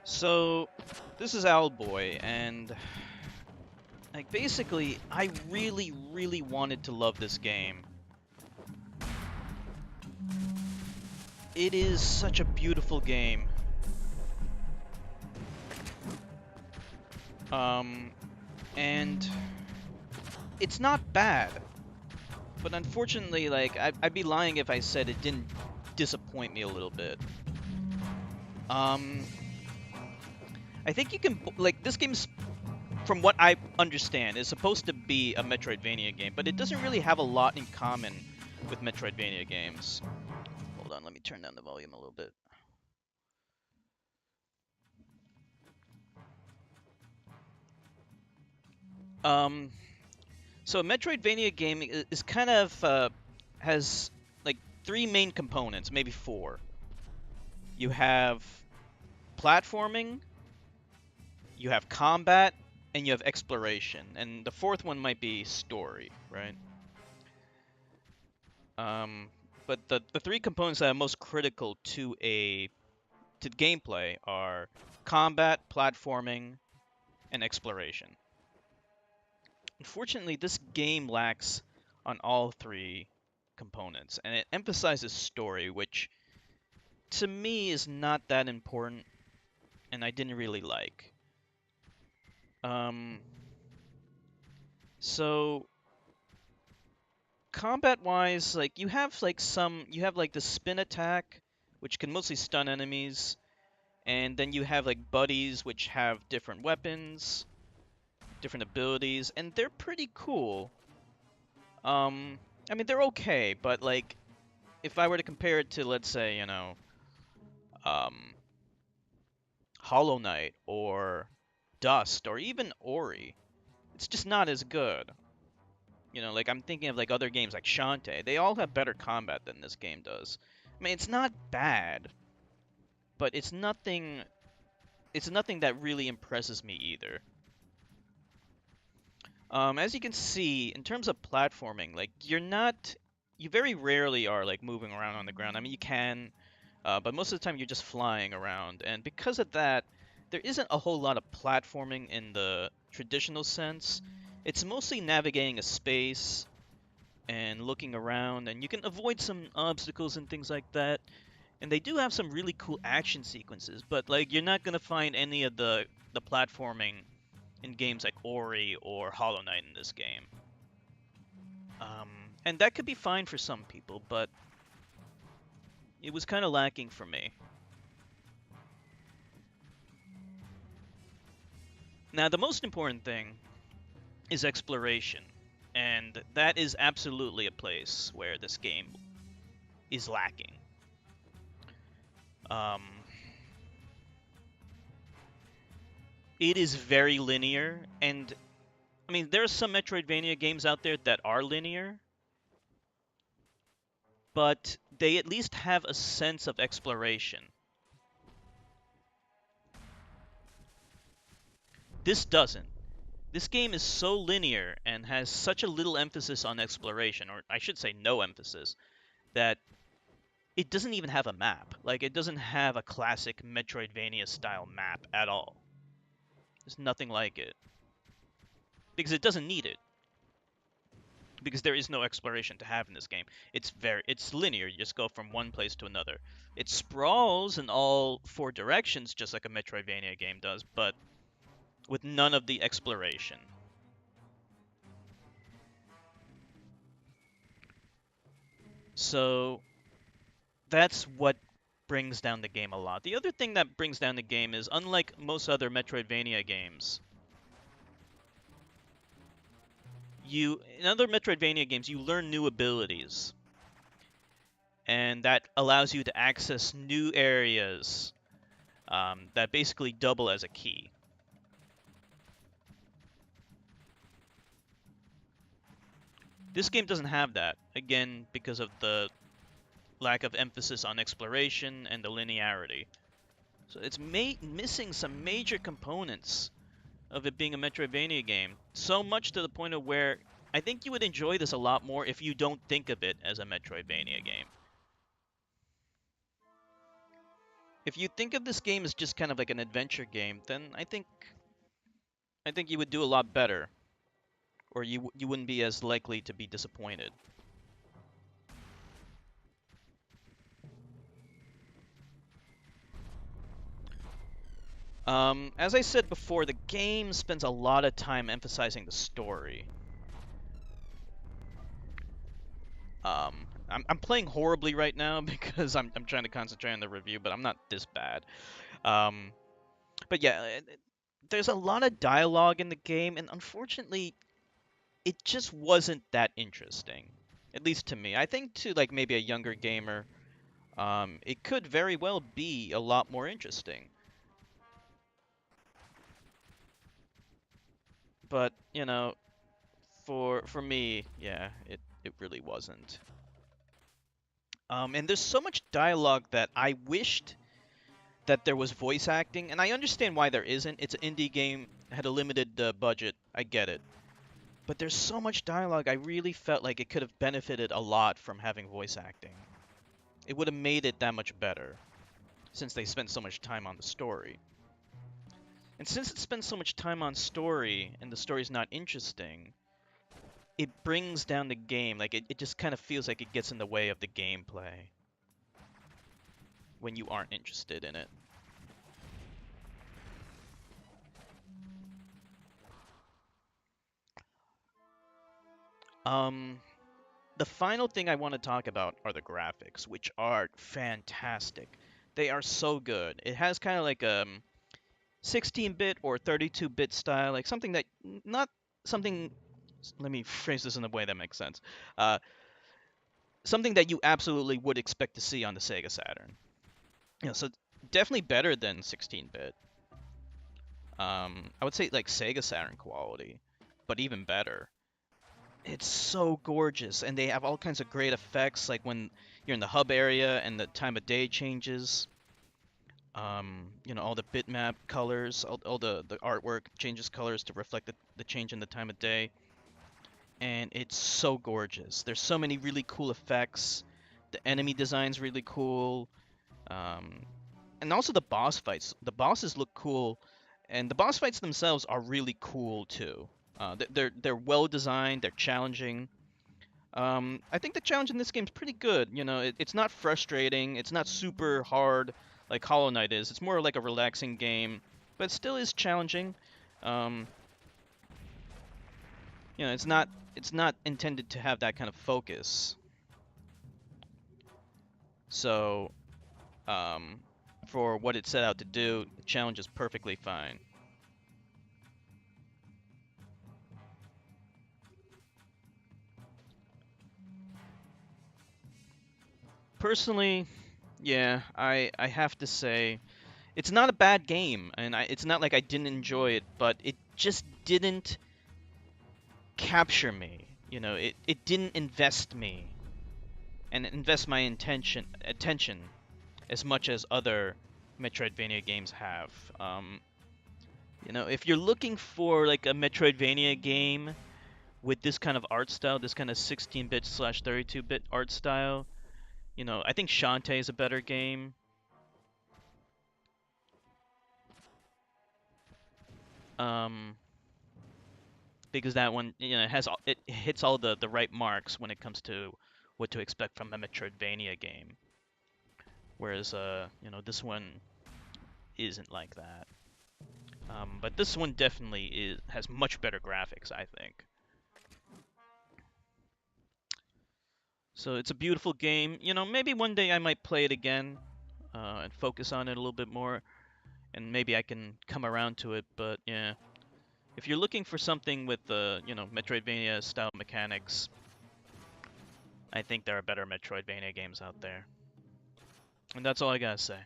So, this is Owlboy, and like basically, I really wanted to love this game. It is such a beautiful game. Um, and it's not bad, but unfortunately, like I'd be lying if I said it didn't disappoint me a little bit. Um, I think you can like this game's from what I understand, is supposed to be a Metroidvania game, but it doesn't really have a lot in common with Metroidvania games. Hold on, let me turn down the volume a little bit. Um, so a Metroidvania game is kind of has like three main components, maybe four. You have platforming, you have combat, and you have exploration. And the fourth one might be story, right? Um, but the three components that are most critical to gameplay are combat, platforming, and exploration. Unfortunately, this game lacks on all three components, and it emphasizes story, which to me is not that important, and I didn't really like. Um, so combat-wise, like you have like the spin attack, which can mostly stun enemies, and then you have like buddies, which have different weapons, different abilities, and they're pretty cool. I mean they're okay, but like if I were to compare it to, let's say, um, Hollow Knight or Dust or even Ori, it's just not as good. Like I'm thinking of like other games like Shantae. They all have better combat than this game does. I mean, it's not bad, but it's nothing. It's nothing that really impresses me either. As you can see, in terms of platforming, like you very rarely are like moving around on the ground. I mean, you can, but most of the time you're just flying around, and because of that, there isn't a whole lot of platforming in the traditional sense. It's mostly navigating a space and looking around, and you can avoid some obstacles and things like that. And they do have some really cool action sequences, but like you're not gonna find any of the platforming in games like Ori or Hollow Knight in this game. Um, and that could be fine for some people, but it was kind of lacking for me. Now, the most important thing is exploration, and that is absolutely a place where this game is lacking. Um, it is very linear, and I mean, there are some Metroidvania games out there that are linear, but they at least have a sense of exploration. This doesn't. This game is so linear and has such a little emphasis on exploration, or I should say no emphasis, that it doesn't even have a map. Like, it doesn't have a classic Metroidvania style map at all. There's nothing like it. Because it doesn't need it. Because there is no exploration to have in this game. It's linear. You just go from one place to another. It sprawls in all four directions just like a Metroidvania game does, but with none of the exploration. So that's what brings down the game a lot. The other thing that brings down the game is, unlike most other Metroidvania games, in other Metroidvania games you learn new abilities, and that allows you to access new areas that basically double as a key. This game doesn't have that, again because of the lack of emphasis on exploration and the linearity. So it's missing some major components of it being a Metroidvania game. So much to the point of where I think you would enjoy this a lot more if you don't think of it as a Metroidvania game. If you think of this game as just kind of like an adventure game, then I think you would do a lot better, or you wouldn't be as likely to be disappointed. As I said before, the game spends a lot of time emphasizing the story. I'm playing horribly right now because I'm trying to concentrate on the review, but I'm not this bad. Um, but yeah, there's a lot of dialogue in the game, and unfortunately, it just wasn't that interesting. At least to me. I think to like maybe a younger gamer, it could very well be a lot more interesting. But for me, yeah, it really wasn't. And there's so much dialogue that I wished that there was voice acting, and I understand why there isn't. It's an indie game, had a limited budget. I get it. But there's so much dialogue, I really felt like it could have benefited a lot from having voice acting. It would have made it that much better, since they spent so much time on the story. And since it spends so much time on story, and the story's not interesting, it brings down the game. Like, it just kind of feels like it gets in the way of the gameplay when you aren't interested in it. Um, the final thing I want to talk about are the graphics, which are fantastic. They are so good. It has kind of like 16-bit or 32-bit style, like something that not something. Let me phrase this in a way that makes sense. Uh, Something that you absolutely would expect to see on the Sega Saturn. So definitely better than 16-bit. I would say like Sega Saturn quality, but even better. It's so gorgeous, and they have all kinds of great effects, like when you're in the hub area and the time of day changes. All the bitmap colors, all the artwork changes colors to reflect the change in the time of day. And it's so gorgeous. There's so many really cool effects. The enemy design's really cool. Um, and also the boss fights. The bosses look cool, and the boss fights themselves are really cool too. They're well designed. They're challenging. I think the challenge in this game is pretty good. It's not frustrating. It's not super hard like Hollow Knight is. It's more like a relaxing game, but it still is challenging. Um, it's not intended to have that kind of focus. So, um, for what it set out to do, the challenge is perfectly fine. Personally, yeah, I have to say it's not a bad game, and it's not like I didn't enjoy it, but it just didn't capture me. It didn't invest me and invest my attention as much as other Metroidvania games have. If you're looking for like a Metroidvania game with this kind of art style, this kind of 16-bit slash 32-bit art style, I think Shantae is a better game. Um, because that one, it hits all the right marks when it comes to what to expect from a Metroidvania game. Whereas, this one isn't like that. But this one definitely has much better graphics, I think. So it's a beautiful game. Maybe one day I might play it again and focus on it a little bit more, and maybe I can come around to it. But yeah, if you're looking for something with Metroidvania style mechanics, I think there are better Metroidvania games out there. And that's all I gotta say.